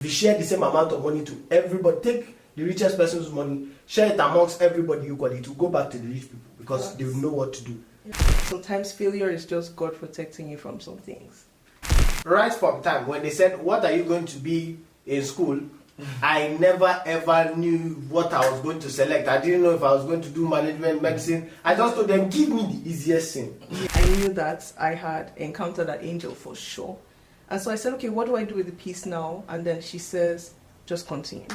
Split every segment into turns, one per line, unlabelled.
If you share the same amount of money to everybody, take the richest person's money, share it amongst everybody equally, it will go back to the rich people because they will know what to do.
Sometimes failure is just God protecting you from some things.
Right from time when they said, what are you going to be in school? I never ever knew what I was going to select. I didn't know if I was going to do management, medicine. I just told them, give me the easiest thing.
I knew that I had encountered an angel for sure. And so I said, okay, what do I do with the piece now? And then she says, just continue.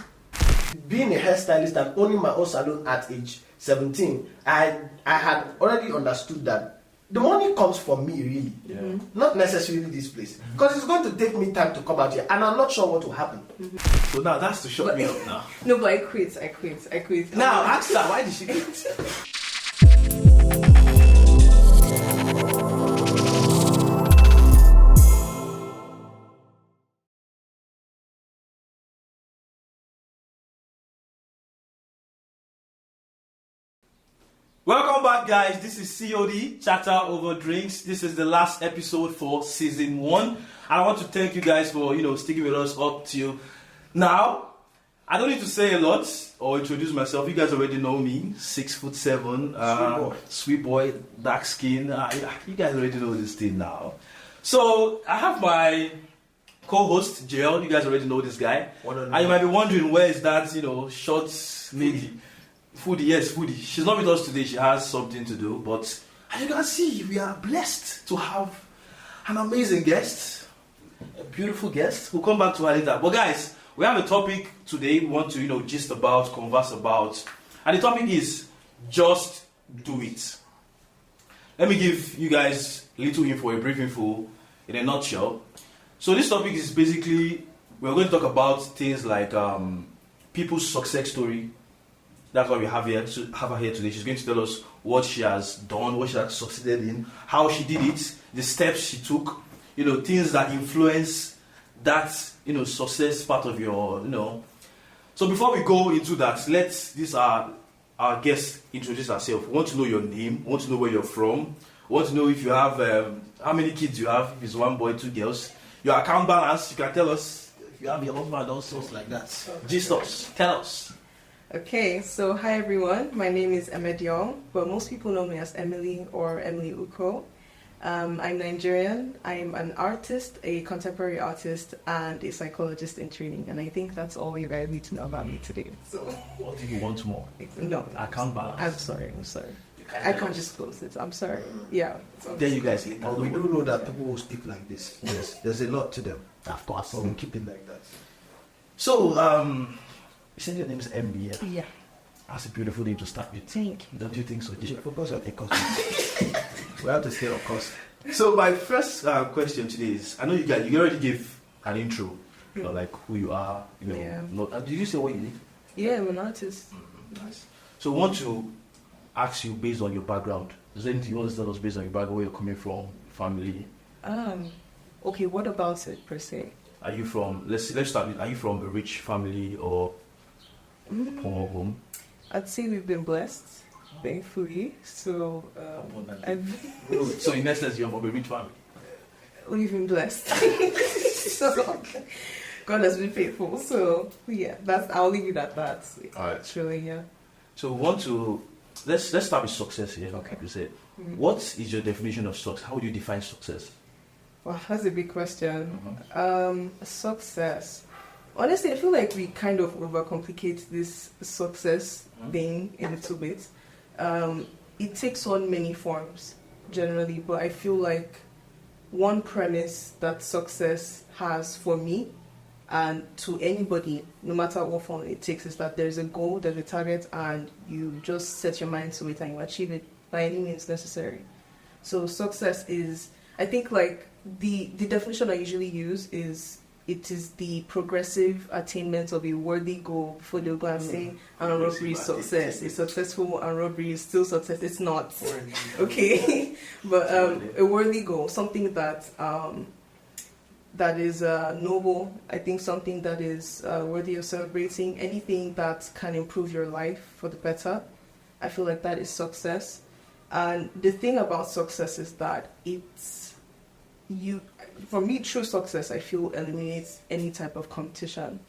Being a hairstylist and owning my own salon at age 17, I had already understood that the money comes from me, really.
Mm-hmm.
Not necessarily this place. Because it's going to take me time to come out here, and I'm not sure what will happen.
Mm-hmm.
So now that's to shut me up now.
No, but I quit.
Now, ask her, why did she quit? Welcome back, guys. This is COD, Chatter Over Drinks. This is the last episode for season 1. And I want to thank you guys for, sticking with us up till now. I don't need to say a lot or introduce myself. You guys already know me. 6'7", sweet boy, dark skin. You guys already know this thing now. So I have my co-host, JL. You guys already know this guy. And you might be wondering, where is that, short lady? Foodie, yes, Foodie. She's not with us today. She has something to do. But as you can see, we are blessed to have an amazing guest. A beautiful guest. We'll come back to her later. But guys, we have a topic today we want to, gist about, converse about. And the topic is, just do it. Let me give you guys a little info, a brief info, in a nutshell. So this topic is basically, we're going to talk about things like people's success story. That's what we have her here today. She's going to tell us what she has done, what she has succeeded in, how she did it, the steps she took, things that influence that, success part of your, So before we go into that, let's our guest introduce herself. We want to know your name, we want to know where you're from, we want to know if you have, how many kids you have, if it's 1 boy, 2 girls, your account balance, you can tell us if you have your husband, all sorts like that. Gist us, tell us.
Okay, so hi everyone. My name is Emma Diong, but most people know me as Emily or Emily Uko. I'm Nigerian. I'm an artist, a contemporary artist, and a psychologist in training. And I think that's all you guys need to know about me today. So,
what do you want more?
No,
account balance.
I'm sorry. I can't just close it. I'm sorry. Yeah.
There you guys.
Well, we do know that people will speak like this. Yes, there's a lot to them.
Of course.
So we'll keep it like that.
So, you said your name is MB.
Yeah.
That's a beautiful name to start with.
Thank you.
Don't you think so?
You should focus on the cost. We have to stay on cost.
So my first question today is, I know you already gave an intro, like who you are.
Yeah.
Did you say what you did?
Yeah, I'm an artist.
Nice. So I want to ask you based on your background. Is there anything you want to tell us based on your background, where you're coming from, family?
Okay, what about it per se?
Are you from, let's start with, are you from a rich family or poor home?
I'd say we've been blessed, thankfully. So,
So in essence, you're from a rich family?
We've been blessed. So, God has been faithful. So, yeah, I'll leave it at that.
All right.
It's really, yeah.
So we want to, let's start with success here.
Okay.
You said, what is your definition of success? How would you define success?
Well, that's a big question. Success. Honestly, I feel like we kind of overcomplicate this success thing a little bit. It takes on many forms, generally, but I feel like one premise that success has for me and to anybody, no matter what form it takes, is that there's a goal, there's a target, and you just set your mind to it and you achieve it by any means necessary. So success is, I think, like, the definition I usually use is, it is the progressive attainment of a worthy goal before they'll go and say armed robbery is success. A successful armed robbery is still success. It's not. Okay? But a worthy goal, something that that is noble, I think something that is worthy of celebrating, anything that can improve your life for the better. I feel like that is success. And the thing about success is that for me, true success, I feel, eliminates any type of competition,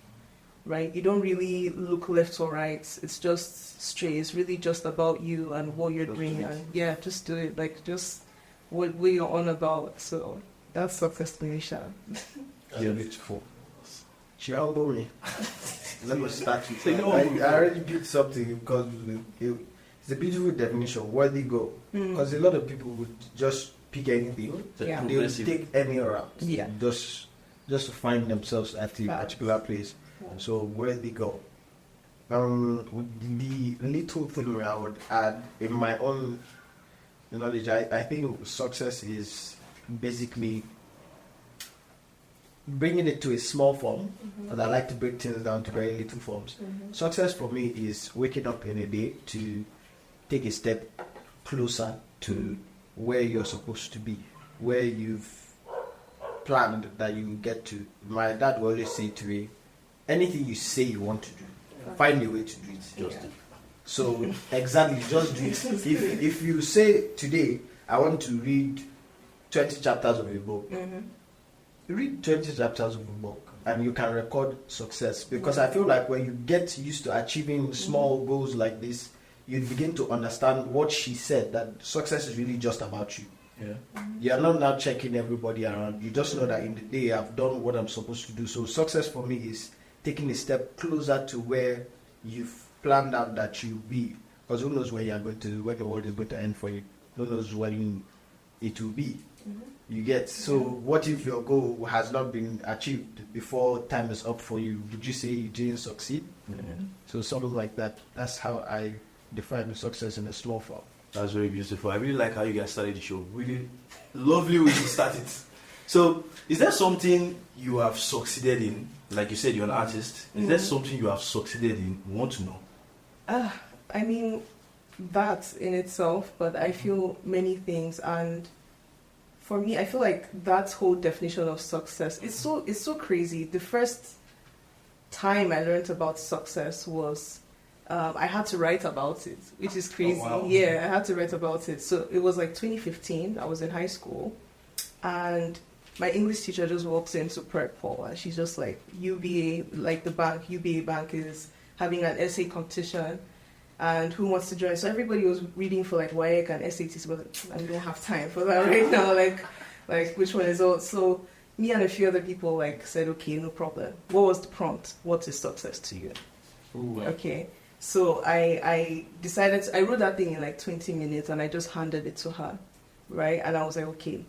right? You don't really look left or right. It's just straight. It's really just about you and what you're doing. And yeah, just do it. Like, just what you're on about. So that's success to me, Sha.
You're beautiful. She elbow me. Let me start with
Say
that.
no.
I already picked something because it's a beautiful definition. Where they go. Because a lot of people would just pick anything.
Yeah.
They would take any route.
Yeah.
Just to find themselves at a particular place. So where they go. The little thing I would add in my own knowledge, I think success is basically bringing it to a small form, and I like to break things down to very little forms. Success for me is waking up in a day to take a step closer to where you're supposed to be, where you've planned that you get to. My dad will always say to me, anything you say you want to do, find a way to do it.
Just
So exactly, just do it. If you say today, I want to read 20 chapters of a book, read 20 chapters of a book, and you can record success. Because I feel like when you get used to achieving small goals like this, you begin to understand what she said, that success is really just about you.
Yeah.
You're not now checking everybody around. You just know that in the day I've done what I'm supposed to do. So success for me is taking a step closer to where you've planned out that you'll be. Because who knows when the world is going to end for you? Who knows when it will be? You get. So what if your goal has not been achieved before time is up for you? Would you say you didn't succeed? So something like that. That's how I define success in a small form.
That's very beautiful. I really like how you guys started the show. Really lovely way you started. So, is there something you have succeeded in? Like you said, you're an artist. Is there something you have succeeded in? We want to know.
I mean, that in itself, but I feel many things, and for me, I feel like that whole definition of success, it's so crazy. The first time I learned about success was I had to write about it, which is crazy.
Oh, wow.
Yeah, I had to write about it. So it was like 2015. I was in high school, and my English teacher just walks into prep hall, and she's just like, UBA, like the bank, UBA bank is having an essay competition, and who wants to join? So everybody was reading for like WAEC and SATs, but I don't have time for that right now. Like which one is out? So me and a few other people like said, okay, no problem. What was the prompt? What is success to you?
Ooh,
Okay. So I decided, I wrote that thing in like 20 minutes and I just handed it to her, right? And I was like, okay.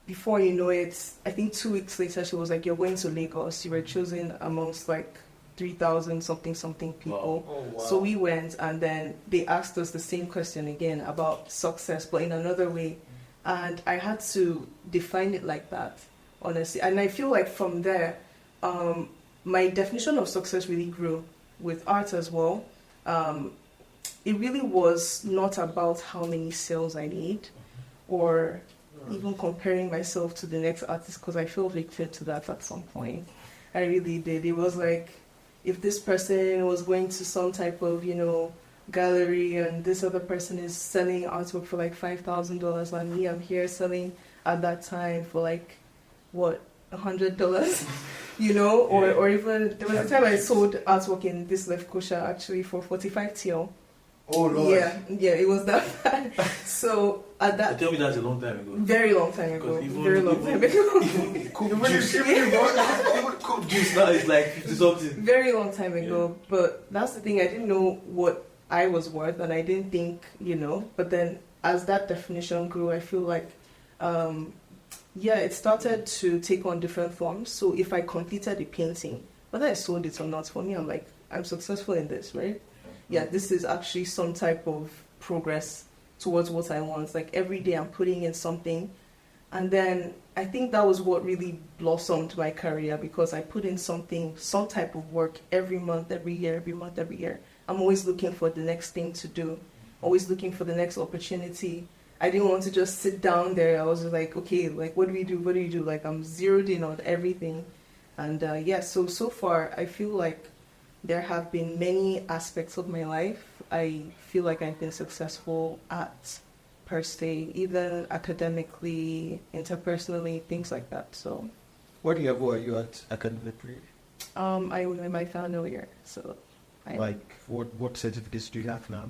Before you know it, I think 2 weeks later, she was like, you're going to Lagos. You were chosen amongst like 3,000 something people.
Wow.
Oh, wow.
So we went, and then they asked us the same question again about success, but in another way. And I had to define it like that, honestly. And I feel like from there, my definition of success really grew with art as well. It really was not about how many sales I need, or even comparing myself to the next artist, because I feel victim to that at some point. I really did. It was like, if this person was going to some type of, gallery, and this other person is selling artwork for like $5,000, and me, I'm here selling at that time for like, what, $100? Or even, there was a time I sold artwork in this left kosher actually for 45 TL.
Oh Lord.
Yeah, it was that bad. So at that,
Tell me that's a long time ago.
very long time ago,
Because
very long time ago.
Even cooked juice. Even cooked juice now is like 50 something.
Very long time ago, but that's the thing. I didn't know what I was worth, and I didn't think, But then, as that definition grew, I feel like, it started to take on different forms. So if I completed a painting, whether I sold it or not, for me, I'm like, I'm successful in this, right? Yeah, this is actually some type of progress towards what I want. Like every day, I'm putting in something. And then I think that was what really blossomed my career, because I put in some type of work every month, every year. I'm always looking for the next thing to do, always looking for the next opportunity. I didn't want to just sit down there. I was like, okay, like, what do we do? What do you do? Like, I'm zeroed in on everything. And so far, I feel like there have been many aspects of my life I feel like I've been successful at per se, even academically, interpersonally, things like that. So,
What level are you at academically?
I was in my final year. So,
Like, what certificates do you have now?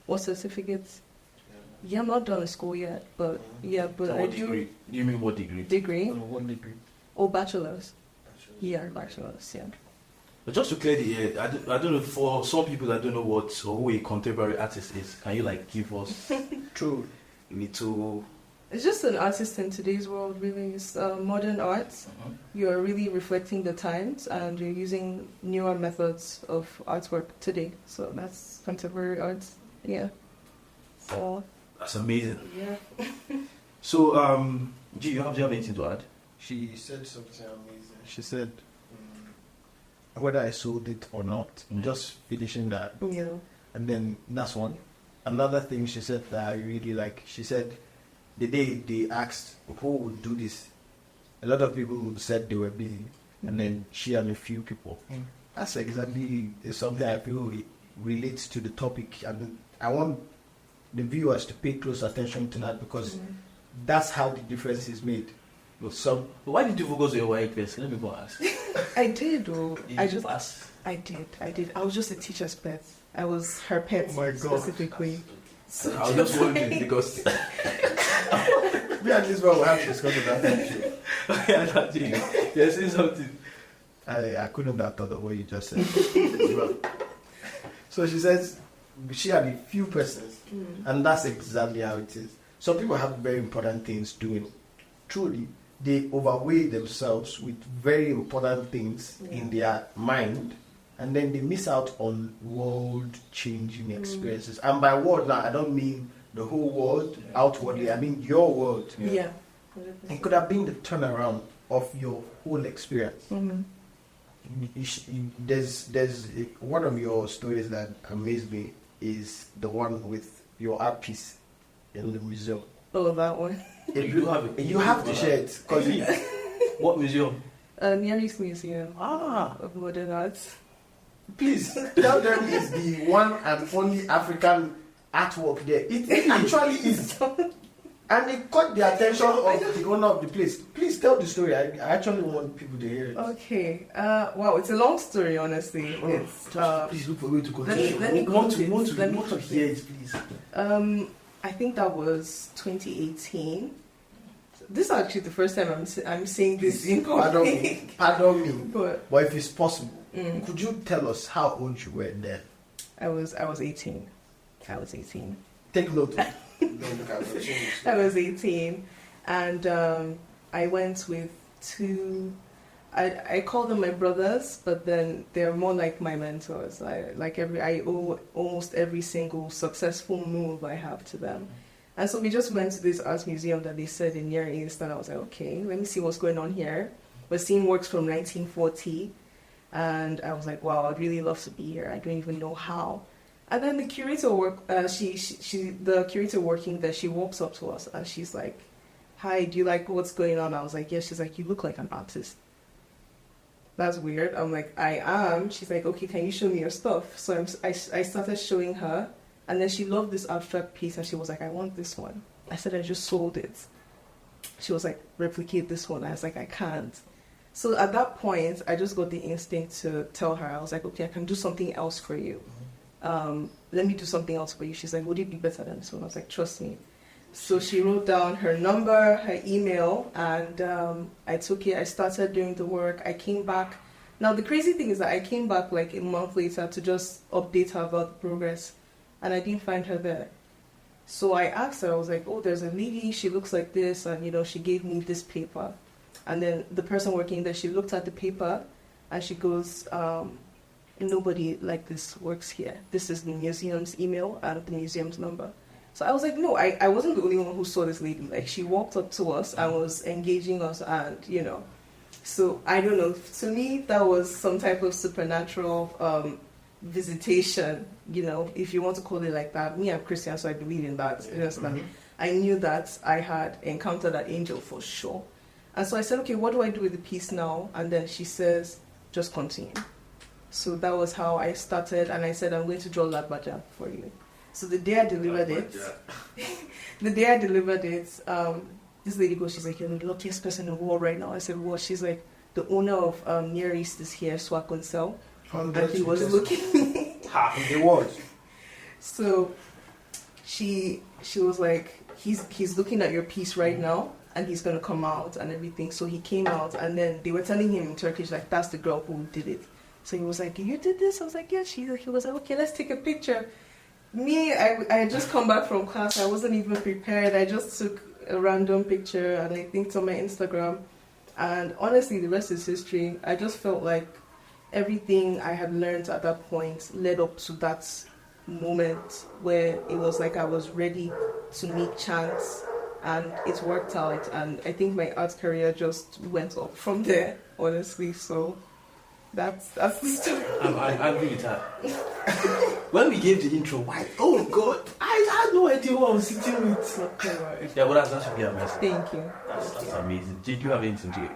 what certificates? Yeah, I'm not done with school yet, but yeah, but I
what
do
degree? You mean what degree?
degree.
What degree?
Oh, bachelor's. Yeah, bachelor's. Yeah.
But just to clear the air, I don't know, for some people that don't know what or who a contemporary artist is, can you like give us
True.
little...
It's just an artist in today's world, really. It's modern art. You're really reflecting the times and you're using newer methods of artwork today. So that's contemporary art. Yeah. So,
That's amazing.
yeah.
So, do you have anything to add?
She
Said something amazing.
She said, whether I sold it or not, I'm just finishing that.
Yeah.
And then that's one. Another thing she said that I really like, she said, the day they asked who would do this, a lot of people said they were busy. And then she and a few people. That's exactly something I feel relates to the topic. And I want the viewers to pay close attention to that because that's how the difference is made.
So, why did you focus on your white person? Let me go ask.
I did, though. I just,
asked.
I did. I was just a teacher's pet. I was her pet
Oh my God.
specifically. So
I was just wondering because...
Me and this one will have to discuss about that too.
yeah, that's it. You're saying something.
I couldn't have thought of what you just said. So she says she had a few persons, and that's exactly how it is. Some people have very important things doing. Truly, they overweigh themselves with very important things in their mind, and then they miss out on world-changing experiences. And by world now, I don't mean the whole world outwardly. I mean your world.
yeah.
It could have been the turnaround of your whole experience. There's one of your stories that amazed me is the one with your art piece in the museum.
Oh, that one.
You have to share it because
What museum?
Near East Museum
Ah,
of Modern Arts.
Please tell them it's the one and only African artwork there. It actually is. And it caught the attention of the owner of the place. Please tell the story. I actually want people to hear it.
Okay. Wow, it's a long story, honestly. It's
please look for a way to continue.
let me
We want to
continue.
hear it, please.
I think that was 2018. This is actually the first time I'm saying this in public.
Pardon me.
But
But if it's possible, could you tell us how old you were then?
I was 18. I was 18.
Take note.
I was 18, and I went with two. I call them my brothers, but then they're more like my mentors. I owe almost every single successful move I have to them. And so we just went to this art museum that they said in Near East, and I was like, okay, let me see what's going on here. We're seeing works from 1940, and I was like, wow, I'd really love to be here. I don't even know how. And then the curator the curator working there, she walks up to us and she's like, "Hi, do you like what's going on?" I was like, "Yes." She's like, "You look like an artist." That's weird. I'm like, "I am." She's like, "Okay, can you show me your stuff?" So I started showing her, and then she loved this abstract piece, and she was like, "I want this one." I said, "I just sold it." She was like, "Replicate this one." I was like, "I can't." So at that point, I just got the instinct to tell her. I was like, "Okay, I can do something else for you. Let me do something else for you." She's like, "Would it be better than this one?" I was like, "Trust me." So she wrote down her number, her email, and I took it. I started doing the work. I came back. Now, the crazy thing is that I came back like a month later to just update her about the progress, and I didn't find her there. So I asked her, I was like, "Oh, there's a lady, she looks like this," and, she gave me this paper. And then the person working there, she looked at the paper, and she goes, "Nobody like this works here. This is the museum's email and the museum's number." So I was like, no, I wasn't the only one who saw this lady. Like, she walked up to us and was engaging us, and, So, I don't know. To me, that was some type of supernatural visitation, if you want to call it like that. Me, I'm Christian, so I believe in that. I knew that I had encountered that angel for sure. And so I said, "Okay, what do I do with the piece now?" And then she says, "Just continue." So that was how I started, and I said, "I'm going to draw Lagbaja for you." So the day I delivered it, this lady goes, she's like, "You're the luckiest person in the world right now." I said, "What?" She's like, "The owner of Near East is here, so I can sell." And he was looking.
The world.
So she was like, he's looking at your piece right now, and he's gonna come out and everything. So he came out, and then they were telling him in Turkish, like, "That's the girl who did it." So he was like, "You did this?" I was like, "Yeah." He was like, "Okay, let's take a picture." Me, I had just come back from class. I wasn't even prepared. I just took a random picture and I think on my Instagram. And honestly, the rest is history. I just felt like everything I had learned at that point led up to that moment where it was like I was ready to meet Chance, and it worked out. And I think my art career just went up from there, honestly. So that's the story.
I agree with her. When we gave the intro, why? Oh God, I had no idea who I was sitting with. Yeah, but that's really amazing.
Thank you.
That's amazing. Did you have anything to say?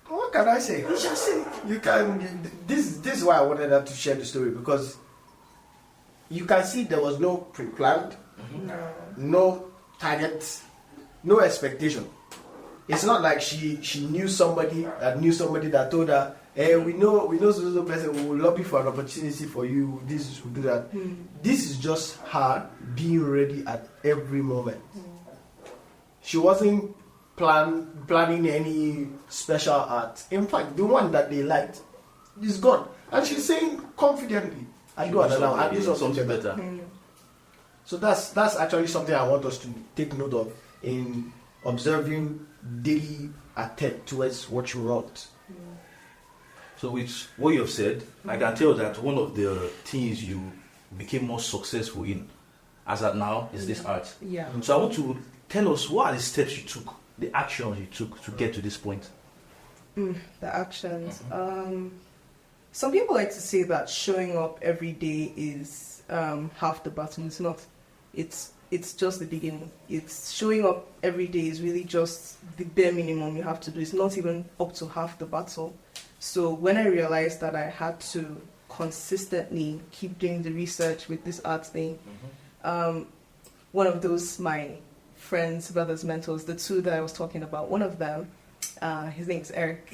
What can I say? You just say you can. This is why I wanted her to share the story, because you can see there was no pre-planned, no target, no expectation. It's not like she knew somebody that told her, "Hey, we know so person who will lobby for an opportunity for you. This will do that." This is just her being ready at every moment. She wasn't planning any special art. In fact, the one that they liked is gone, and she's saying confidently, "I do another one. I do something better." So that's actually something I want us to take note of in observing daily attempt towards what you wrote.
So with what you have said, I can tell that one of the things you became more successful in as at now is this art.
Yeah.
So I want to tell us what are the steps you took, the actions you took to get to this point.
The actions. Some people like to say that showing up every day is half the battle. It's not. It's just the beginning. It's showing up every day is really just the bare minimum you have to do. It's not even up to half the battle. So when I realized that I had to consistently keep doing the research with this art thing, one of those, my friends, brothers, mentors, the two that I was talking about, one of them, his name's Eric.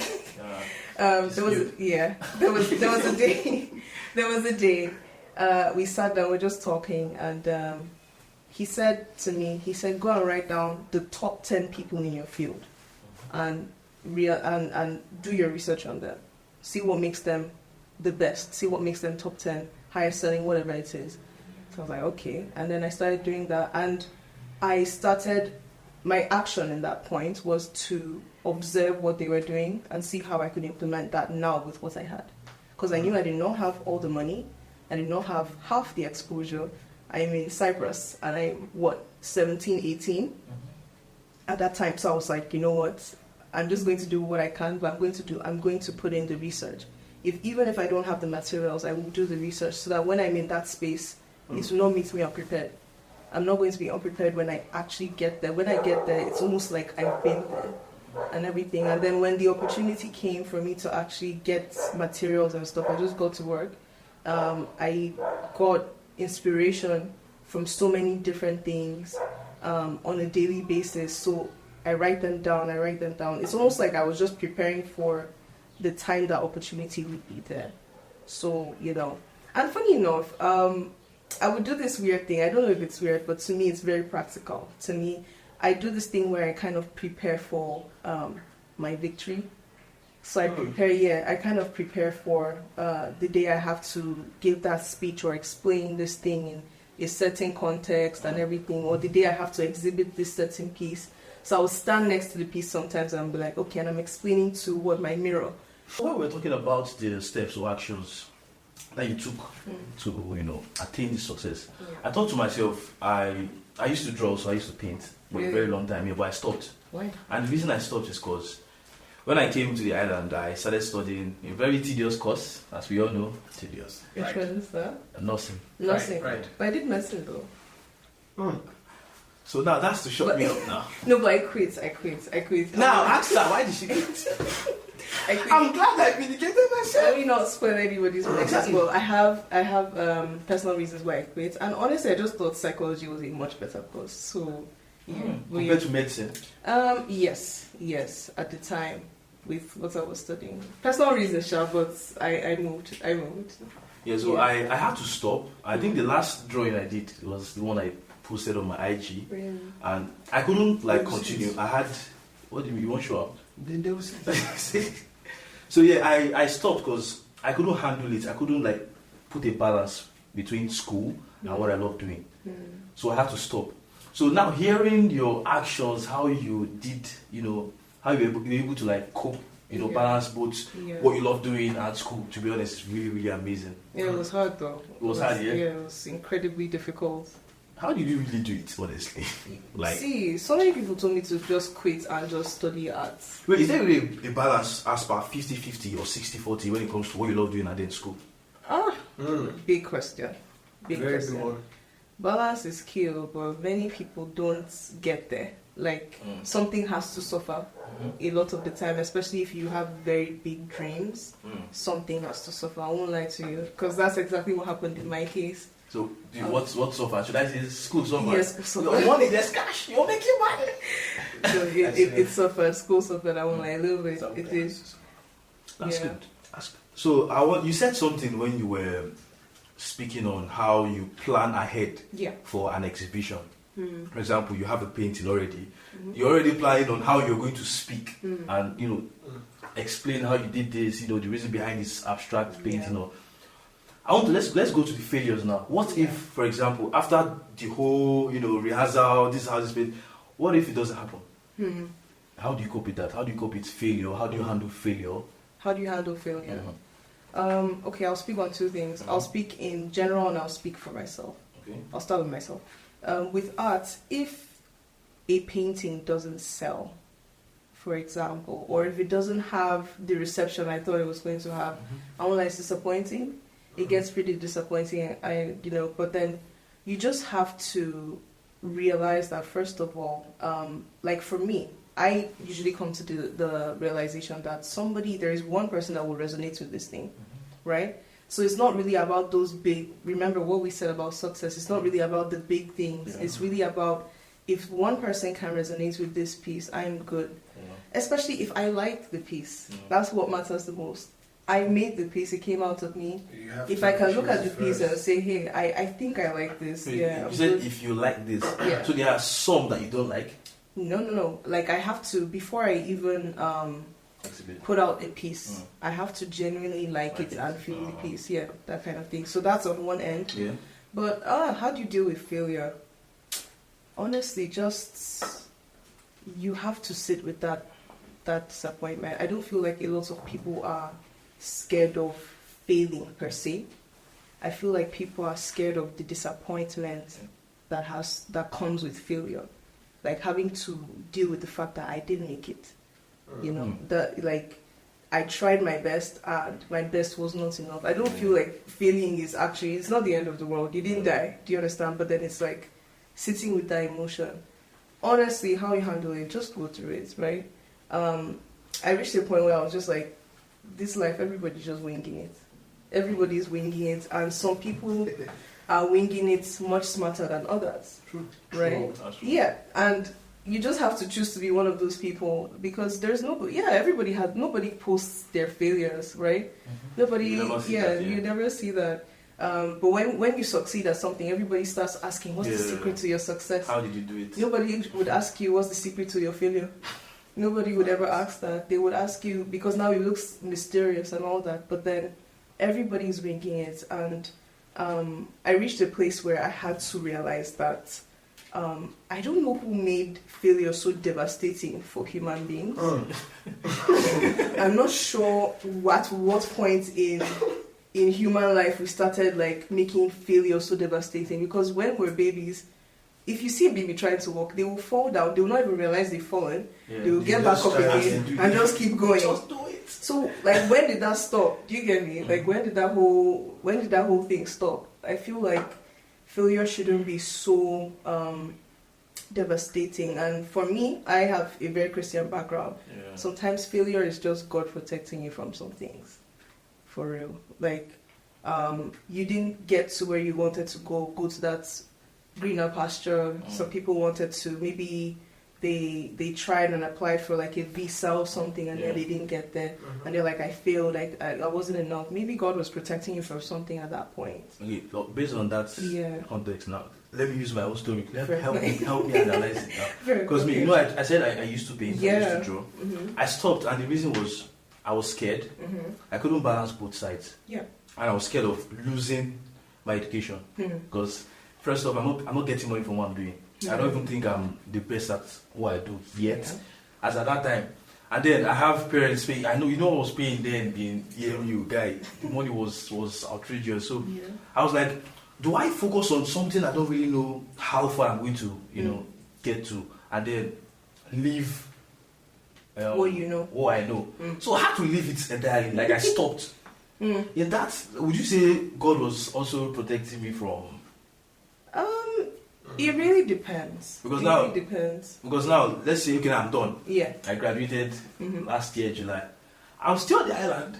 There was a day we sat down, we were just talking, and he said to me, "Go and write down the top 10 people in your field and do your research on them. See what makes them the best. See what makes them top 10, highest selling, whatever it is." So I was like, okay. And then I started doing that, and my action in that point was to observe what they were doing and see how I could implement that now with what I had. Because I knew I did not have all the money, I did not have half the exposure. I'm in Cyprus, and I'm 17, 18 at that time. So I was like, you know what? I'm just going to do what I can, but I'm going to put in the research. Even if I don't have the materials, I will do the research so that when I'm in that space, it will not meet me unprepared. I'm not going to be unprepared when I actually get there. When I get there, it's almost like I've been there and everything. And then when the opportunity came for me to actually get materials and stuff, I just got to work. I got inspiration from so many different things on a daily basis. So I write them down. It's almost like I was just preparing for the time that opportunity would be there. So, and funny enough, I would do this weird thing. I don't know if it's weird, but to me it's very practical. To me, I do this thing where I kind of prepare for my victory. So I kind of prepare for the day I have to give that speech or explain this thing in a certain context and everything, or the day I have to exhibit this certain piece. So I will stand next to the piece sometimes and I'll be like, okay, and I'm explaining to my mirror.
When we're talking about the steps or actions that you took to, attain this success, I thought to myself, I used to draw, so I used to paint for a very long time, but I stopped.
Why?
And the reason I stopped is because when I came to the island, I started studying a very tedious course, as we all know. Tedious.
Which one is that?
Nursing.
Nursing.
Right.
But I did nursing though.
So now that's to shut me up now.
No, but I quit.
Now ask her, why did she quit?
I think,
I'm glad I vindicated myself.
let me not spoil anybody's next. Well, I have personal reasons why I quit, and honestly, I just thought psychology was a much better course. So, yeah,
Compared to medicine.
yes, at the time with what I was studying, personal reasons, sure, but I moved.
Yeah, so
Yeah.
I had to stop. I think the last drawing I did was the one I posted on my IG,
Really?
and I couldn't like continue. I had, what do you mean? You want to show up?
Then they will say,
So yeah, I stopped because I couldn't handle it. I couldn't like put a balance between school and what I love doing. So I had to stop. So now hearing your actions, how you did, how you were able to like cope,
Yeah.
balance both
Yeah.
what you love doing and school. To be honest, it's really, really amazing.
Yeah, it was hard though.
It was hard, yeah?
Yeah, it was incredibly difficult.
How did you really do it, honestly? Like,
See, so many people told me to just quit and just study arts.
wait, is there really a balance as per 50-50 or 60-40 when it comes to what you love doing and then school?
Big question. Big
very
question.
good one.
Balance is key, but many people don't get there. Like, something has to suffer a lot of the time, especially if you have very big dreams. Something has to suffer. I won't lie to you, because that's exactly what happened in my case.
So, what's suffer? Should I say school suffer?
Yes,
Your
suffer.
money, there's cash. You're making money.
So it suffered. School suffered. I won't lie, a little bit. It is.
That's
Yeah.
good. That's good. So you said something when you were speaking on how you plan ahead
Yeah.
for an exhibition. For example, you have a painting already. You're already planning on how you're going to speak and explain how you did this. The reason behind this abstract painting. Or let's go to the failures now. What if, for example, after the whole rehearsal, this is how this paint. What if it doesn't happen? How do you cope with that? How do you cope with failure? How do you handle failure?
How do you handle failure? Okay, I'll speak on two things. I'll speak in general and I'll speak for myself.
Okay.
I'll start with myself. With art, if a painting doesn't sell, for example, or if it doesn't have the reception I thought it was going to have, I won't lie, it's disappointing. It gets pretty disappointing. But then you just have to realize that, first of all, like for me, I usually come to the realization that there is one person that will resonate with this thing, right? So it's not really about those big, remember what we said about success, it's not really about the big things. It's really about, if one person can resonate with this piece, I'm good. Especially if I like the piece. That's what matters the most. I made the piece, it came out of me. If I can look at the piece and say, hey, I think I like this. Yeah.
You said if you like this.
Yeah.
So there are some that you don't like.
No. Like I have to, before I even
Exhibit.
put out a piece, I have to genuinely like it and feel the piece. Yeah, that kind of thing. So that's on one end.
Yeah.
But how do you deal with failure? Honestly, just you have to sit with that disappointment. I don't feel like a lot of people are scared of failing per se. I feel like people are scared of the disappointment that comes with failure, like having to deal with the fact that I didn't make it. I tried my best and my best was not enough. I don't feel like failing is actually, it's not the end of the world. You didn't die. Do you understand? But then it's like sitting with that emotion. Honestly, how you handle it, just go through it, right? I reached a point where I was just like, this life, everybody's just winging it. Everybody's winging it, and some people are winging it much smarter than others.
True.
Right?
That's true.
Yeah, and you just have to choose to be one of those people, because there's nobody posts their failures, right? Nobody,
You never see that,
you never see that. But when you succeed at something, everybody starts asking, what's the secret to your success?
How did you do it?
Nobody would ask you, what's the secret to your failure? Nobody would ever ask that. They would ask you, because now it looks mysterious and all that, but then everybody's winging it. And I reached a place where I had to realize that I don't know who made failure so devastating for human beings. I'm not sure at what point in human life we started like making failure so devastating, because when we're babies, if you see a baby trying to walk, they will fall down, they will not even realize they've fallen, they will get back up again and just keep going.
Just do it.
So like, when did that stop? Do you get me? Like, when did that whole thing stop? I feel like failure shouldn't be so devastating. And for me, I have a very Christian background.
Yeah.
Sometimes failure is just God protecting you from some things. For real. Like, you didn't get to where you wanted to go to that greener pasture. Some people wanted to, maybe they tried and applied for like a visa or something, and then they didn't get there. And they're like, I failed, like I wasn't enough. Maybe God was protecting you from something at that point.
Okay, look, based on that context now, let me use my own story. Help me analyze it now. Because me, you know, I said I used to paint, I used to draw. I stopped, and the reason was I was scared. I couldn't balance both sides.
Yeah.
And I was scared of losing my education. Because first off, I'm not getting money from what I'm doing. I don't even think I'm the best at what I do yet, as at that time. And then I have parents paying. I know, you know, I was paying then in EMU, guy. The money was outrageous. So I was like, do I focus on something I don't really know how far I'm going to, you know, get to, and then leave
what you know,
what I know. So I had to leave it entirely. Like I stopped. In that, would you say God was also protecting me from?
It really depends.
Because now, let's say, okay, I'm done.
Yeah.
I graduated last year, July. I'm still on the island.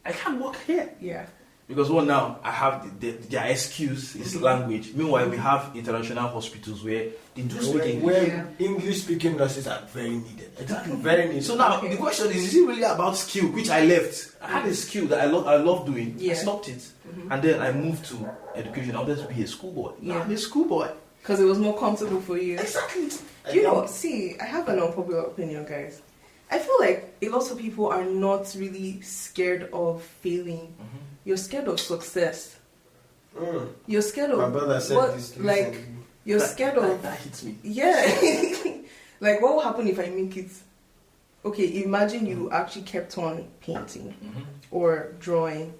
I can't work here.
Yeah.
Because now I have their excuse is language. Meanwhile, we have international hospitals where they do speak English.
Where English-speaking nurses are very needed. Exactly, very needed.
So now the question is it really about skill, which I left? I had a skill that I love doing.
Yeah.
I stopped it, and then I moved to education. I wanted to be a schoolboy.
Yeah.
I'm a schoolboy.
Because it was more comfortable for you.
Exactly.
You know, see, I have an unpopular opinion, guys. I feel like a lot of people are not really scared of failing. You're scared of success. You're scared of
my brother said this recently.
Like, you're scared of
that hits me.
Yeah. Like, what will happen if I make it? Okay, imagine you actually kept on painting or drawing,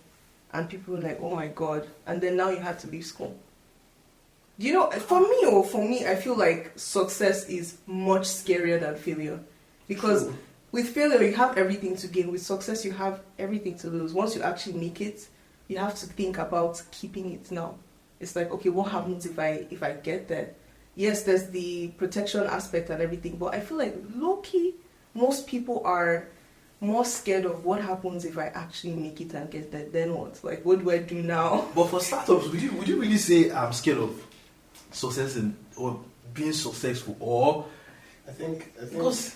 and people were like, oh my god, and then now you had to leave school. You know, for me, I feel like success is much scarier than failure. Because with failure, you have everything to gain. With success, you have everything to lose. Once you actually make it, you have to think about keeping it now. It's like, okay, what happens if I get there? Yes, there's the protection aspect and everything, but I feel like low-key, most people are more scared of what happens if I actually make it and get there. Then what? Like, what do I do now?
But for startups, would you really say I'm scared of success or being successful, or
I think
because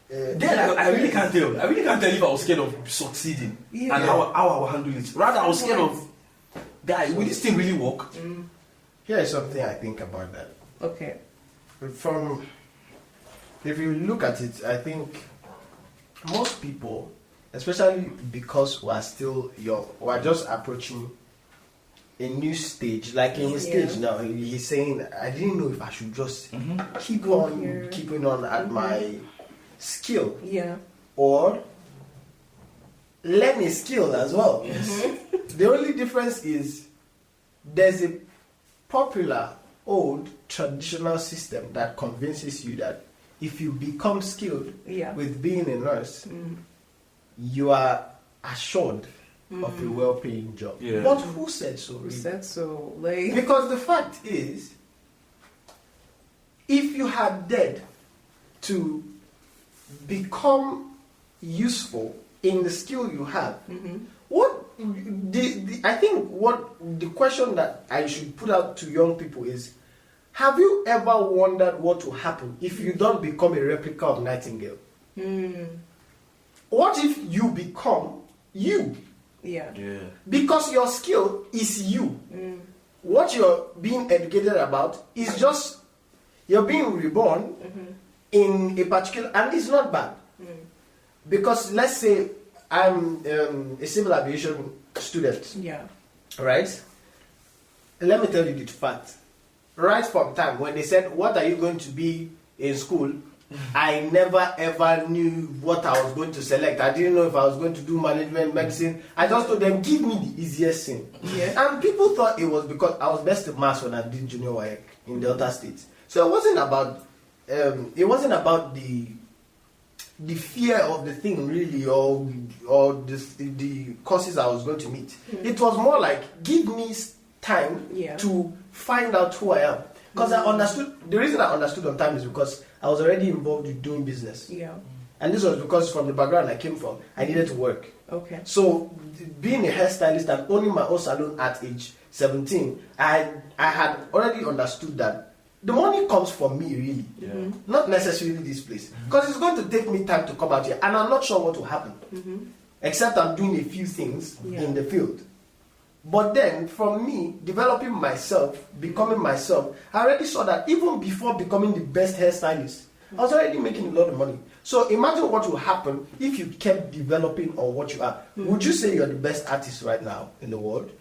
then I really can't tell. I really can't tell if I was scared of succeeding and how I will handle it. Rather, I was scared of, guy, will this thing really work?
Here is something I think about that.
Okay.
If you look at it, I think most people, especially because we are still young, we are just approaching a new stage. Like in his stage now, he's saying, I didn't know if I should just keep on keeping on at my skill.
Yeah.
Or learn a skill as well. The only difference is there's a popular old traditional system that convinces you that if you become skilled with being a nurse, you are assured of a well-paying job.
Yeah.
But who said so?
Who said so? Like,
because the fact is, if you had dared to become useful in the skill you have, I think what the question that I should put out to young people is, have you ever wondered what will happen if you don't become a replica of Nightingale? What if you become you?
Yeah.
Because your skill is you. What you're being educated about is just, you're being reborn in a particular, and it's not bad. Because let's say I'm a civil aviation student.
Yeah.
Right? Let me tell you the fact. Right from time when they said, what are you going to be in school? I never ever knew what I was going to select. I didn't know if I was going to do management, medicine. I just told them, give me the easiest thing. And people thought it was because I was best at maths when I did junior work in the other states. So it wasn't about the fear of the thing really, or the courses I was going to meet. It was more like, give me time to find out who I am. Because I understood, the reason I understood on time is because I was already involved with doing business.
Yeah.
And this was because from the background I came from, I needed to work.
Okay.
So being a hairstylist and owning my own salon at age 17, I had already understood that the money comes from me really, not necessarily this place. Because it's going to take me time to come out here and I'm not sure what will happen. Except I'm doing a few things in the field. But then, from me, developing myself, becoming myself, I already saw that even before becoming the best hairstylist, I was already making a lot of money. So imagine what will happen if you kept developing on what you are. Would you say you're the best artist right now in the world?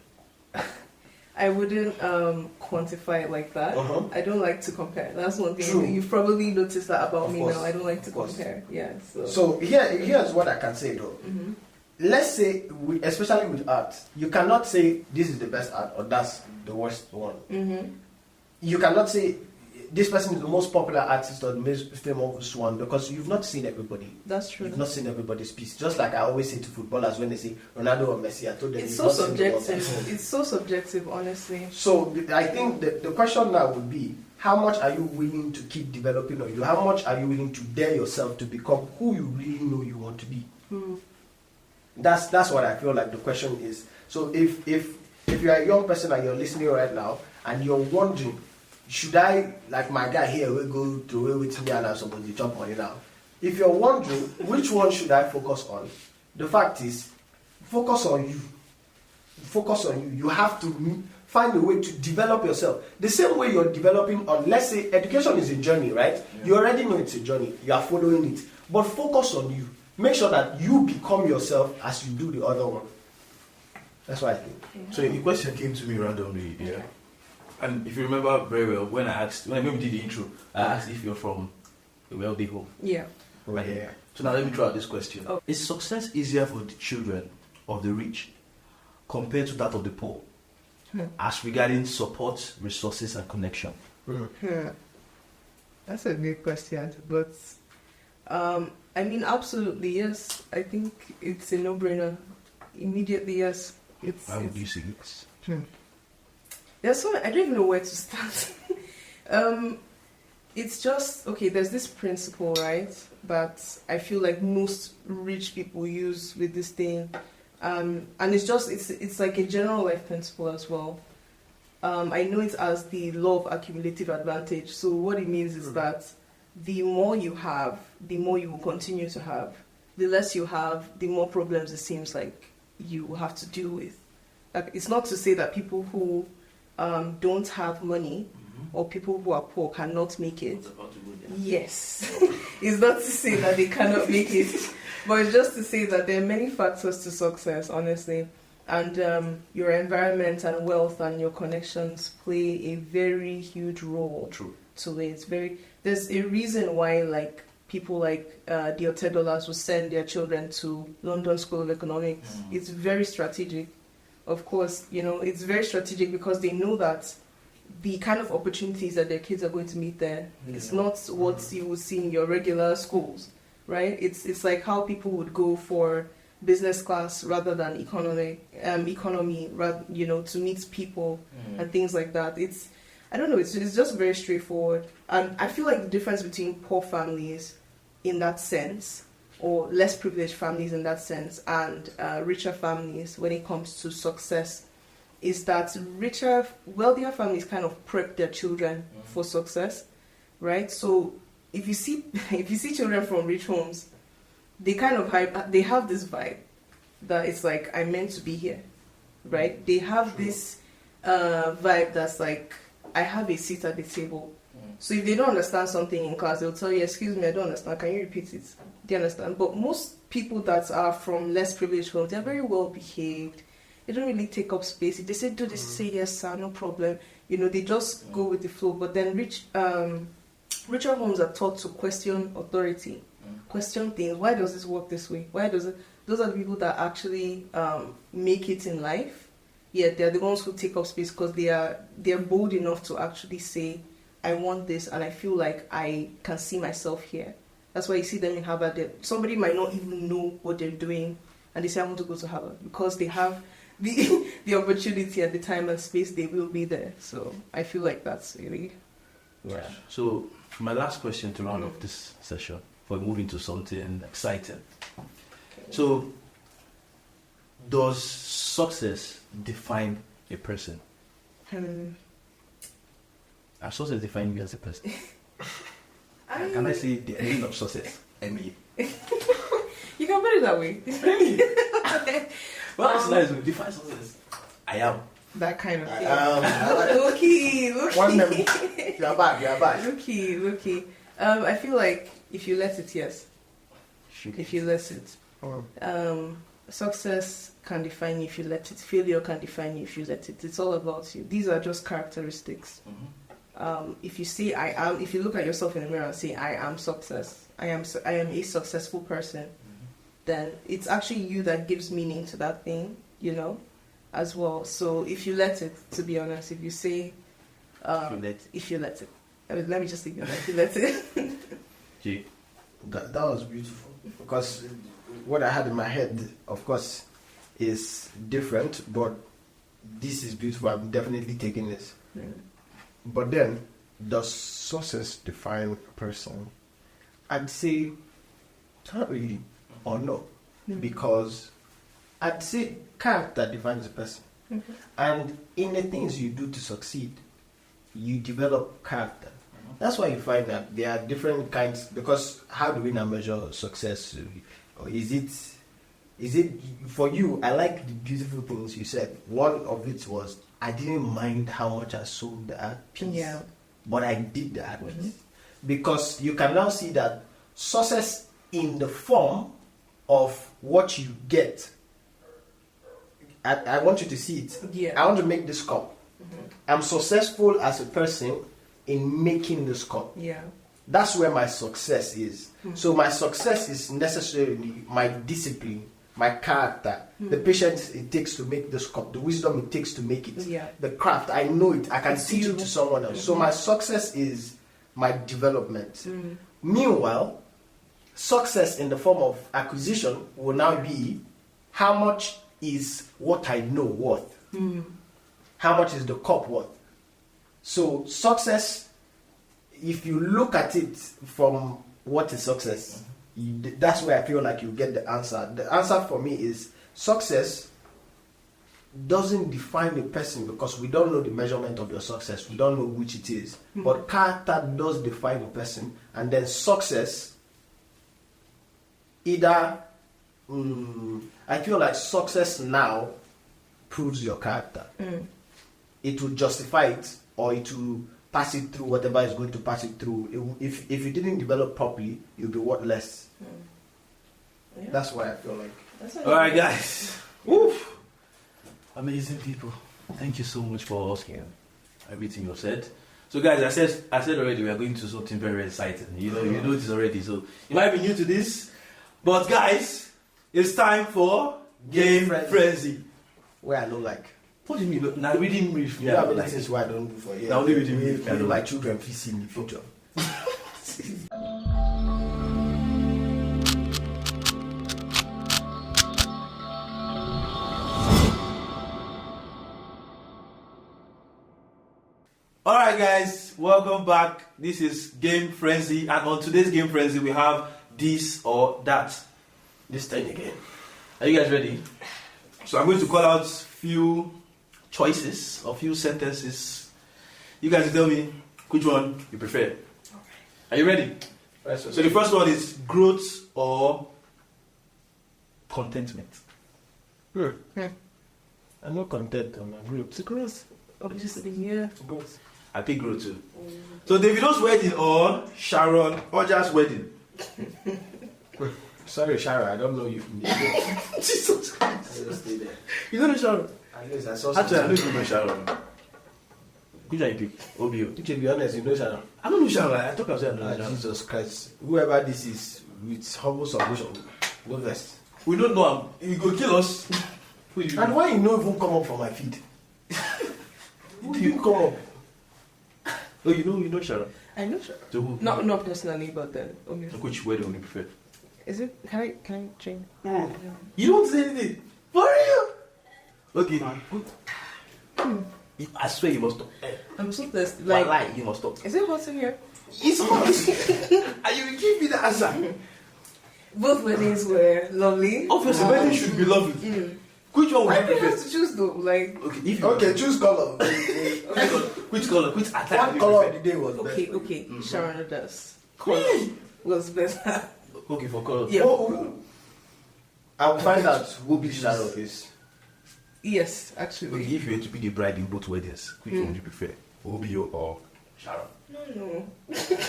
I wouldn't quantify it like that. I don't like to compare. That's one thing.
True.
You've probably noticed that about
Of
me
course.
now. I don't like to
Of course.
compare. Yeah.
So here's what I can say though. Let's say, especially with art, you cannot say this is the best art or that's the worst one. You cannot say this person is the most popular artist or the most famous one because you've not seen everybody.
That's true.
You've not seen everybody's piece. Just like I always say to footballers when they say Ronaldo or Messi, I told them
It's
you've
so
not seen the world.
subjective. It's so subjective, honestly.
So I think the question now would be, how much are you willing to keep developing on you? How much are you willing to dare yourself to become who you really know you want to be? That's what I feel like the question is. So if you're a young person and you're listening right now and you're wondering, should I, like my guy here, will go to away with me and I'm supposed to jump on it now? If you're wondering which one should I focus on, the fact is, focus on you. Focus on you. You have to find a way to develop yourself. The same way you're developing on, let's say, education is a journey, right? You already know it's a journey. You are following it. But focus on you. Make sure that you become yourself as you do the other one. That's what I think.
So the question came to me randomly, yeah. And if you remember very well, when I maybe did the intro, I asked if you're from a wealthy home.
Yeah.
Right here.
So now let me throw out this question.
Oh.
Is success easier for the children of the rich compared to that of the poor? As regarding support, resources and connection?
That's a big question, but I mean, absolutely yes. I think it's a no-brainer. Immediately, yes.
Why would you say yes?
There's so I don't even know where to start. It's just okay. There's this principle, right? That I feel like most rich people use with this thing, and it's like a general life principle as well. I know it as the law of accumulative advantage. So what it means is that the more you have, the more you will continue to have. The less you have, the more problems it seems like you have to deal with. Like, it's not to say that people who don't have money or people who are poor cannot make it. Yes. It's not to say that they cannot make it, but it's just to say that there are many factors to success, honestly. And your environment and wealth and your connections play a very huge role.
True.
To it. There's a reason why like people like the Otedolas will send their children to London School of Economics. It's very strategic. Of course, it's very strategic because they know that the kind of opportunities that their kids are going to meet there is not what you would see in your regular schools, right? It's like how people would go for business class rather than economy, to meet people and things like that. I don't know, it's just very straightforward. And I feel like the difference between poor families in that sense, or less privileged families in that sense, and richer families when it comes to success, is that wealthier families kind of prep their children for success, right? So if you see children from rich homes, they have this vibe that it's like, I'm meant to be here, right? They have this vibe that's like, I have a seat at the table. So if they don't understand something in class, they'll tell you, excuse me, I don't understand. Can you repeat it? Do you understand? But most people that are from less privileged homes, they're very well behaved. They don't really take up space. If they say do this, say yes, sir, no problem. They just go with the flow. But then richer homes are taught to question authority, question things. Why does this work this way? Why does it? Those are the people that actually make it in life. Yeah, they're the ones who take up space because they're bold enough to actually say, I want this and I feel like I can see myself here. That's why you see them in Harvard. Somebody might not even know what they're doing and they say, I want to go to Harvard because they have the opportunity at the time and space, they will be there. So I feel like that's really
Right. So, my last question to round off this session for moving to something exciting. So, does success define a person? Has success define you as a person? Can I say the ending of success? ME.
You can put it that way.
Well, that's nice. Define success. I am.
That kind of thing.
Low-key. One level. You are bad.
Low-key. I feel like if you let it, yes. If you let it. Success can define you if you let it. Failure can define you if you let it. It's all about you. These are just characteristics. If you say I am, if you look at yourself in the mirror and say I am success, I am a successful person, then it's actually you that gives meaning to that thing, as well. So if you let it, to be honest, if you say if you let it. Let me just leave it. If you let it.
Gee.
That was beautiful, because what I had in my head, of course, is different, but this is beautiful. I'm definitely taking this. But then, does success define a person? I'd say not really, or no, because I'd say character defines a person. And in the things you do to succeed, you develop character. That's why you find that there are different kinds, because how do we now measure success? Or is it for you? I like the beautiful things you said. One of it was, I didn't mind how much I sold the art piece, but I did the art piece. Because you can now see that success in the form of what you get. I want you to see it. I want to make this cup. I'm successful as a person in making this cup. That's where my success is. So my success is necessarily my discipline, my character, the patience it takes to make this cup, the wisdom it takes to make it, the craft. I know it. I can teach it to someone else. So my success is my development. Meanwhile, success in the form of acquisition will now be how much is what I know worth. How much is the cup worth? So success, if you look at it from what is success, that's where I feel like you get the answer. The answer for me is success doesn't define a person, because we don't know the measurement of your success. We don't know which it is. But character does define a person. And then success, either, I feel like success now proves your character. It will justify it, or it will pass it through whatever is going to pass it through. If you didn't develop properly, you'll be worth less. That's why I feel like.
Alright, guys. Woof. Amazing people. Thank you so much for asking everything you said. So, guys, I said already we are going to something very exciting. You know this already. So you might be new to this, but guys, it's time for Game Frenzy.
Where I don't like.
What do you mean? Now reading brief.
Yeah, I mean, this is why I don't do for you.
Now only reading brief.
Maybe my children please see in the future.
Alright guys, welcome back. This is Game Frenzy, and on today's Game Frenzy we have this or that. This time again. Are you guys ready? So I'm going to call out few choices or few sentences. You guys tell me which one you prefer. Are you ready? So the first one is growth or contentment.
I'm not content on my group. It's growth.
Obviously, yeah.
Growth.
I pick growth too. So Davido's wedding or Sharon Oja's wedding?
Sorry, Sharon, I don't know you from the
Jesus Christ.
I just stay there.
You don't know Sharon?
I saw
Actually, I don't know Sharon. Which one you pick? Obio.
To be honest, you know Sharon.
I don't know Sharon. I thought I said I know Sharon.
Jesus Christ. Whoever this is, with humble submission, go first.
We don't know him. He go kill us.
And why you no even come up from my feed? Who you come up?
Oh, you know Sharon?
I know Sharon.
So who?
Not personally, but then obviously.
Which wedding would you prefer?
Is it? Can I change?
You don't say anything. For real? Okay. I swear you must stop.
I'm so thirsty.
Like, you must stop.
Is it hot in here?
It's hot. And you will give me the answer.
Both weddings were lovely.
Obviously, wedding should be lovely. Which one would
I
you
think you
prefer?
have to choose though. Like,
Okay, if you
Okay, choose color.
which color? Which attire?
What
do you
color
prefer?
of the day was
okay,
best?
okay. Sharon does.
Really?
Was better.
Okay, for color.
Yeah.
I will find out who Big Shadow is.
Yes, actually.
Okay, if you were to be the bride in both weddings, which one would you prefer? Obio or Sharon?
No.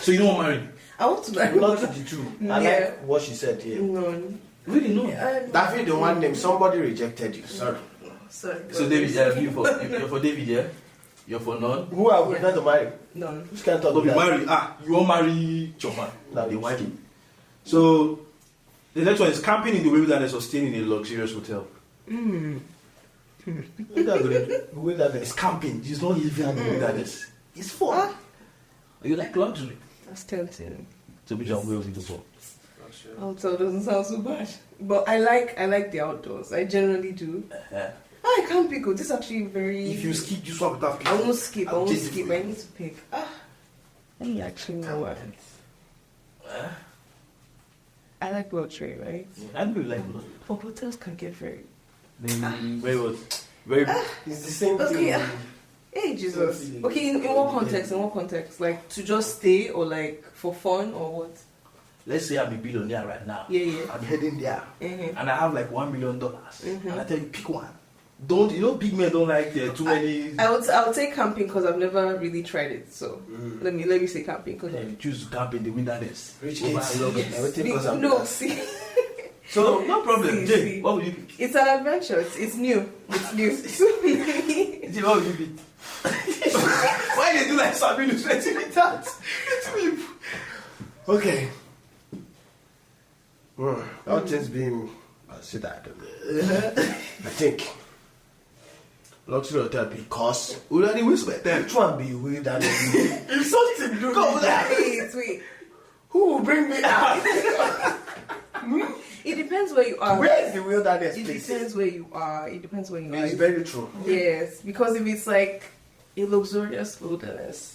So you don't want marry?
I want to marry.
Not the two. I
Yeah.
like what she said here.
No.
Really, no.
David, the one name, somebody rejected you. Sorry.
Sorry.
So David, you're for David, yeah? You're for none?
Who are we going to marry?
None.
Which kind of
Don't be
that?
married. You won't marry Choma.
No,
They want him. So the next one is camping in the wilderness or staying in a luxurious hotel. It's camping. It's not living in the wilderness. It's fun. You like luxury.
That's tempting.
So which one will you go for?
Hotel doesn't sound so bad, but I like the outdoors. I generally do. I can't pick. This is actually very.
If you skip, you swap it up.
I won't skip. I
I'll
won't
take it
skip.
for
I
you.
need to pick. Let me actually know what. I like luxury, right?
I don't really like luxury.
But hotels can get very.
Very what? Very.
It's the same
Okay.
thing.
Hey Jesus. Okay, in what context? In what context? Like to just stay or like for fun or what?
Let's say I'm a billionaire right now.
Yeah.
I'm heading there,
Mhm.
and I have like $1 million, and I tell you pick one. Don't big men don't like too many.
I'll take camping because I've never really tried it. So let me say camping because
Yeah, you choose to camp in the wilderness.
Rich
Over
kids.
luxury.
Everything goes up.
no, see,
So no problem.
See,
Jay,
see.
what would you pick?
it's an adventure. It's new. It's new.
Jay, what would you pick? Why they do like Sabine sweating with that?
Okay. All things being considered, I think luxury hotel because
We already waste my time.
which one be wilderness?
If something do
Come on,
Wait.
who will bring me out?
It depends where you are.
Where is the wilderness
It
place?
depends where you are. It depends where you are.
It's very true.
Yes, because if it's like a luxurious wilderness.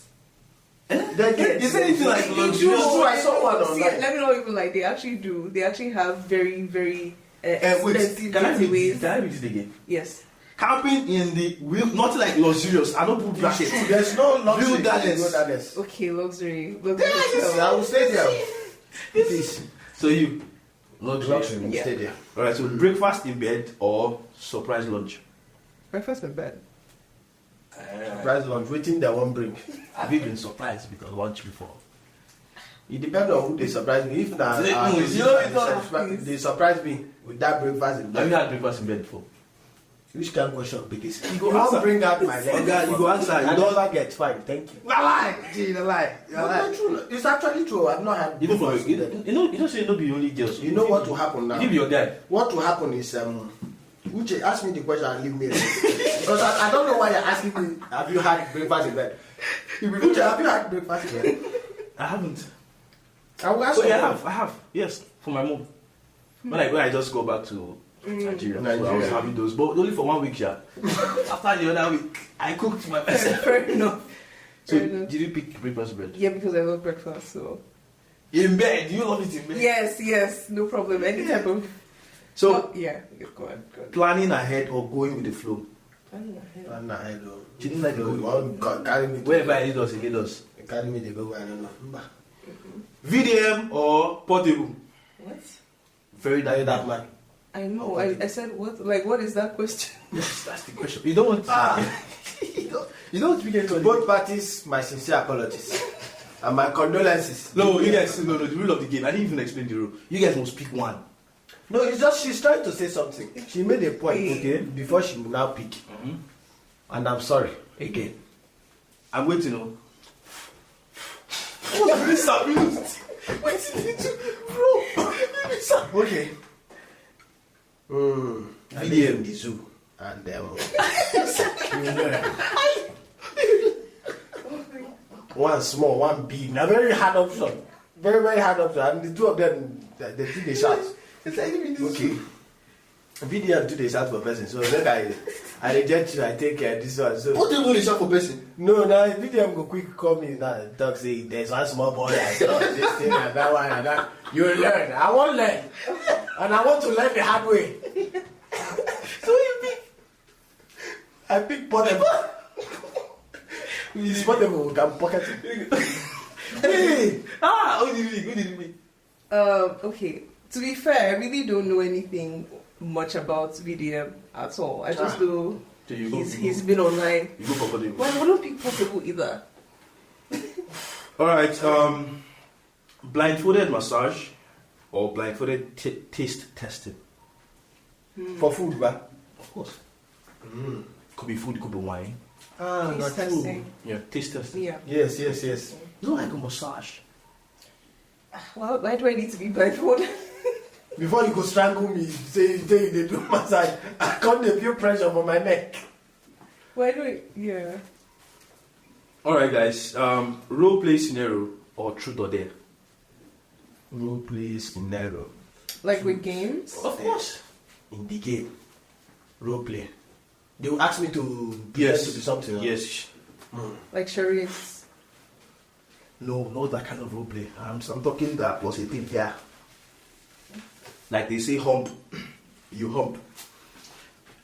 Is anything like
They
luxurious?
do.
I saw one
See,
online.
let me know even like they actually do. They actually have very, very
Wait,
expensive
can I read
getaways.
this again?
Yes.
Camping in the not like luxurious. I don't put brackets.
There's no luxury in
Wilderness.
wilderness.
Okay, luxury.
Yes, I will stay there. Please.
So you luxury.
Luxury,
Yeah.
stay there.
All right. So breakfast in bed or surprise lunch.
Breakfast in bed.
Surprise lunch, waiting they won't bring.
Have you been surprised because lunch before?
It depends on who they surprise me. If now they surprise me with that breakfast in
Have
bed.
you had breakfast in bed before?
Which kind of question because
You
you
go
go
answer.
bring out my leg.
Oga, you go answer.
I
You
don't
don't.
get fine, thank you.
La lie. Gee, la lie. La
But
lie.
not true. It's actually true. I've not had
Even for
breakfast in bed.
you don't say no be only girls.
You know what will happen now?
You be your guy.
What will happen is Uche, ask me the question and leave me alone. Because I don't know why you're asking me, have you had breakfast in bed? Uche, have you had breakfast in bed?
I haven't.
I will ask
So
you.
yeah, I have. Yes, for my mom. When I just go back to Nigeria, so I was
Nigeria.
having those, but only for 1 week, yeah. After the other week, I cooked my myself.
Fair enough.
So
Fair enough.
did you pick breakfast bread?
Yeah, because I love breakfast. So
In bed? Do you love it in bed?
yes, no problem. Any type of.
So
yeah, go on.
planning ahead or going with the flow.
And I don't.
She didn't like the
You
go.
want carry me.
Wherever I need us, he lead us.
Carry me, they go where I don't know.
VDM or portable?
What?
Very
Are you
direct.
that man?
I know. I said what? Like, what is that question?
Yes, that's the question. You don't want to. you don't speak
To
anything.
both parties, my sincere apologies. And my condolences.
No, you guys, no, the rule of the game. I didn't even explain the rule. You guys must pick one.
No, it's just she's trying to say something. She made a point,
Okay.
before she will now pick. And I'm sorry.
Again. I'm waiting on. What's this abused? Wait, bro.
Okay. I live in the zoo. And one small, one big. A very hard option. Very, very hard option. And the two of them, they shout.
It's like even this.
Okay. Video and 2 days out for person. So that guy, I reject you. I take this one. So
What do you do for person?
no, now VDM go quick call me now. Talk say there's one small boy I saw this thing and that one and that. You learn. I want learn, and I want to learn the hard way. So you pick. I pick portable. It's portable. We can pocket it. Hey.
What did you mean?
Okay. To be fair, I really don't know anything much about VDM at all. I just know
So you go,
he's been online.
you go for portable.
Well, I don't pick possible either.
All right. Blindfolded massage or blindfolded taste testing.
For food, but
Of course. Could be food, could be wine.
not
Taste
food.
testing.
Yeah, taste testing.
Yeah.
Yes.
No, like a massage.
Well, why do I need to be blindfolded?
Before you go strangle me, say they do massage. I can't feel pressure for my neck.
Why do I? Yeah.
All right, guys. Role play scenario or truth or dare.
Role play scenario.
Like with games?
Of course.
In the game. Role play. They will ask me to
Yes.
to be something. Huh?
Yes.
Like charades?
No, not that kind of role play. I'm talking that was a thing here. Like they say hump. You hump.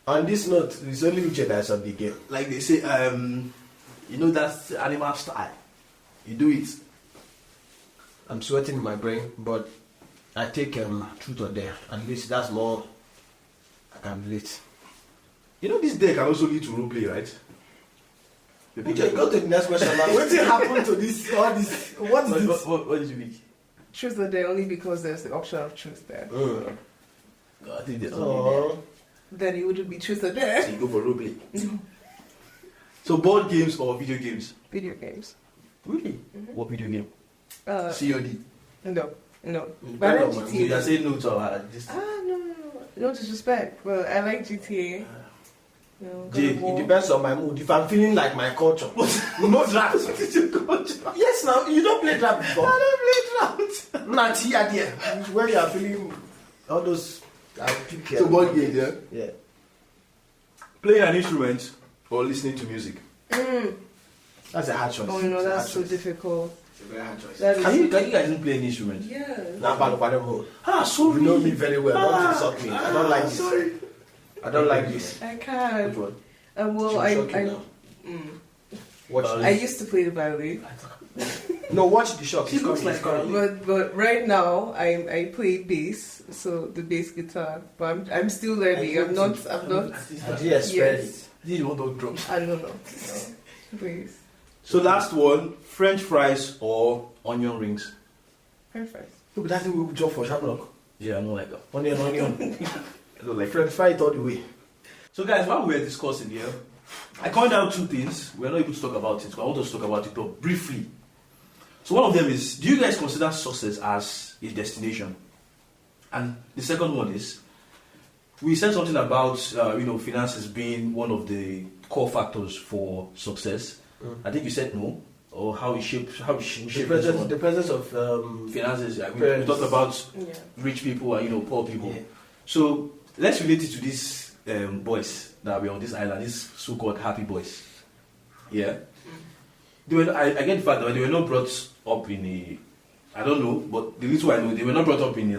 On this note, it's only Uche that's on the game.
Like they say, you know that's animal style. You do it.
I'm sweating in my brain, but I take truth or dare. At least that's more I can relate.
You know this day can also lead to role play, right?
Uche, go to the next question. What happened to this? All this? What is this?
What did you mean?
Truth or dare only because there's the option of truth there.
I think there's
Oh.
Then it wouldn't be truth or
So
dare.
you go for role play. So board games or video games?
Video games.
Really? What video game?
COD.
No. But I
Depend
like
on my
So
GTA.
you're saying no to this?
No. No disrespect, but I like GTA. You know, God
Jay,
of
it
War.
depends on my mood. If I'm feeling like my culture, no draft. Yes, now you don't play draft before.
I don't play draft.
Not here, dear. When you are feeling all those, I pick
So board game, yeah.
Yeah.
Playing an instrument or listening to music?
That's a hard choice.
Oh no,
It's a
that's
hard
so
choice.
difficult.
It's a very hard choice.
That is
Can you guys didn't play an instrument?
Yeah.
Now, Palo,
Sorry.
you know me very well. Don't insult me. I don't like this.
Sorry.
I don't like this.
I can.
Which one?
Well,
She'll shock you
I
now. Watch
I used to play the violin,
No, watch the shock.
He looks like
but right now I play bass, so the bass guitar. But I'm still learning. I'm not.
Did you expect
Yes.
Did you want to drop?
I don't know. Please.
So last one, French fries or onion rings?
Perfect.
No, but that's the way we job for Shamrock.
Yeah, I know like that.
Onion.
I don't like
French fry it all the way.
So guys, while we were discussing here, I coined out two things. We're not able to talk about it, but I want us to talk about it but briefly. So one of them is, do you guys consider success as a destination? And the second one is, we said something about finances being one of the core factors for success. I think you said no, or how it shapes
The presence of
finances. We
Parents.
talked about
Yeah.
rich people and poor people.
Yeah.
So let's relate it to these boys that were on this island, these so-called happy boys. Yeah, they were. I get the fact that they were not brought up in a. I don't know, but the little I know, they were not brought up in a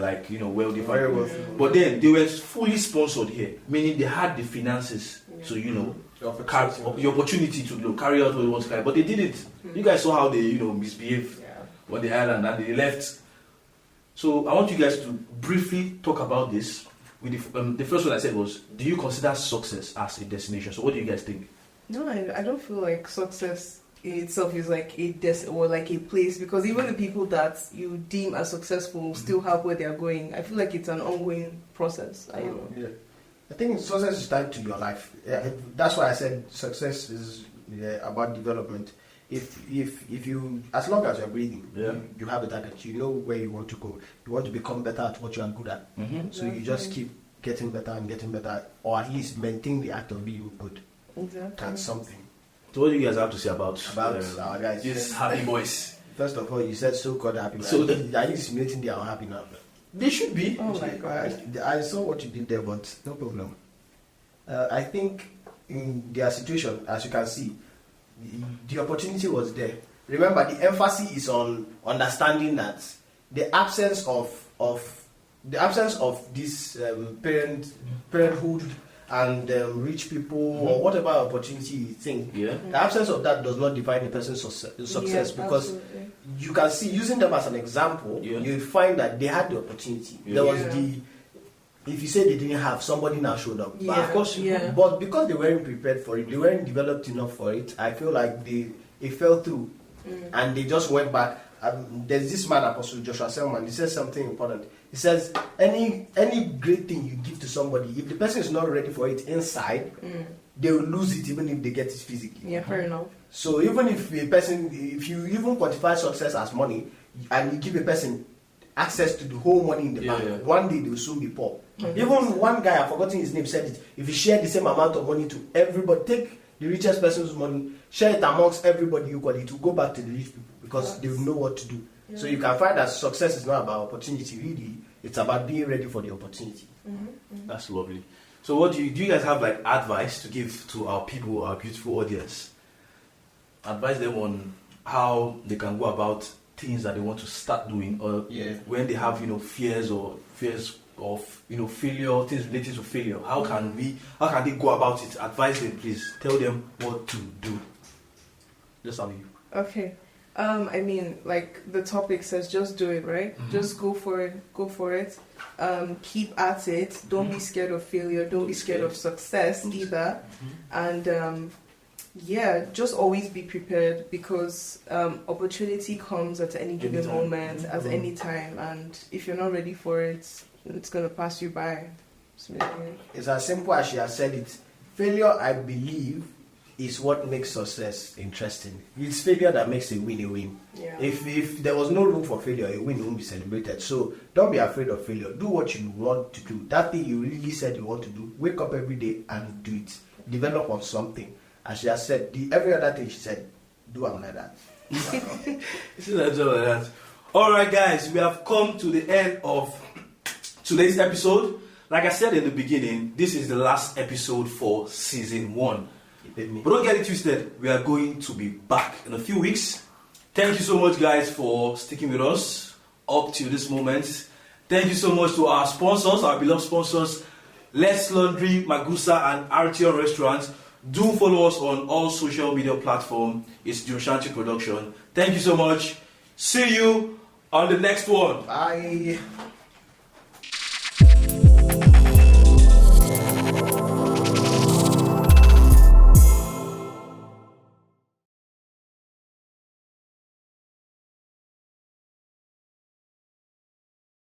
wealthy
very
family.
wealthy.
But then they were fully sponsored here, meaning they had the finances to the opportunity to carry out what they want to carry. But they did it. You guys saw how they misbehaved
Yeah.
on the island and they left. So I want you guys to briefly talk about this. With the first one I said was, do you consider success as a destination? So what do you guys think?
No, I don't feel like success in itself is like or like a place, because even the people that you deem as successful still have where they are going. I feel like it's an ongoing process. I don't know.
Yeah. I think success is tied to your life. Yeah, that's why I said success is about development. If you, as long as you're breathing, you have a target. You know where you want to go. You want to become better at what you are good at. So you just keep getting better and getting better, or at least maintain the act of being good.
Exactly.
That's something.
So what do you guys have to say about
Our guys.
these happy boys?
First of all, you said so-called happy.
So
are you simulating they are happy now?
They should be.
Oh my god.
I saw what you did there, but no problem. I think in their situation, as you can see, the opportunity was there. Remember, the emphasis is on understanding that the absence of this parenthood and rich people or whatever opportunity you think, the absence of that does not define a person's success, because
absolutely.
you can see, using them as an example, you find that they had the opportunity. There was if you say they didn't have, somebody now showed up. But of course, but because they weren't prepared for it, they weren't developed enough for it, I feel like it fell through. And they just went back. There's this man, Apostle Joshua Selman, he says something important. He says, any great thing you give to somebody, if the person is not ready for it inside, they will lose it even if they get it physically.
Yeah, fair enough.
So even if if you even quantify success as money, and you give a person access to the whole money in the bank, one day they will soon be poor. Even one guy, I've forgotten his name, said it. If you share the same amount of money to everybody, take the richest person's money, share it amongst everybody equally, to go back to the rich people, because they will know what to do. So you can find that success is not about opportunity, really. It's about being ready for the opportunity.
That's lovely. So what do you guys have like advice to give to our people, our beautiful audience? Advise them on how they can go about things that they want to start doing, or when they have fears of failure, things related to failure. How can they go about it? Advise them, please. Tell them what to do. Just how you.
Okay. I mean, like the topic says, just do it, right? Just go for it. Keep at it. Don't be scared of failure. Don't be scared of success either. And just always be prepared, because opportunity comes at any given moment, at any time. And if you're not ready for it, it's going to pass you by.
It's as simple as she has said it. Failure, I believe, is what makes success interesting. It's failure that makes a win a win.
Yeah.
If there was no room for failure, a win won't be celebrated. So don't be afraid of failure. Do what you want to do. That thing you really said you want to do, wake up every day and do it. Develop on something. As she has said, every other thing she said, do it like that.
Alright guys, we have come to the end of today's episode. Like I said in the beginning, this is the last episode for season 1. But don't get it twisted, we are going to be back in a few weeks. Thank you so much guys for sticking with us up to this moment. Thank you so much to our sponsors, our beloved sponsors, Let's Laundry, Magusa and RTO Restaurants. Do follow us on all social media platforms. It's Joshanti Production. Thank you so much. See you on the next one.
Bye.